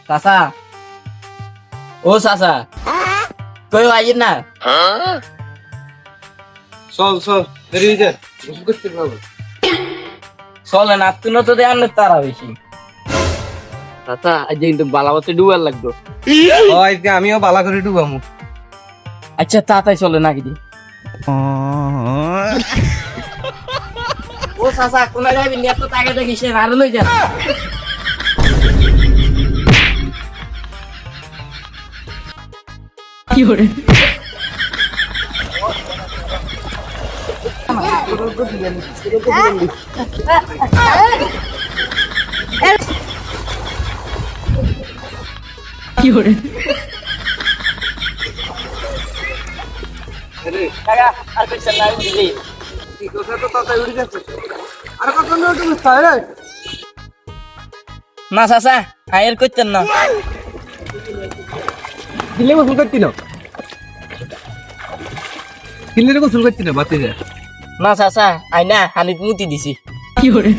চাচা ও চাচা কই আইন না চল চল দেরি হয়ে যায় গোসল করতে পারবো চলে না তুই তো দেন তারা বেশি চাচা আজ কিন্তু বালাবতে ডুবার লাগতো আজকে আমিও বালা করে ডুবামু আচ্ছা তাতাই চলে নাকি দি ও চাচা কোন যাবি নি এত টাকা দেখিস আর লই যা কি হরে কি হরে কাকা আর কিছু না দিলি এই কথা তো তাড়াতাড়ি উড়ে যাচ্ছে আর কত না উঠে বুঝতে রে না চাচা আয়ের করতেন না দিলে গোসল করতি না কিনলে গোসল করতি না বাতি যায় না চাচা আইনা হানিত মুতি দিছি কি হরে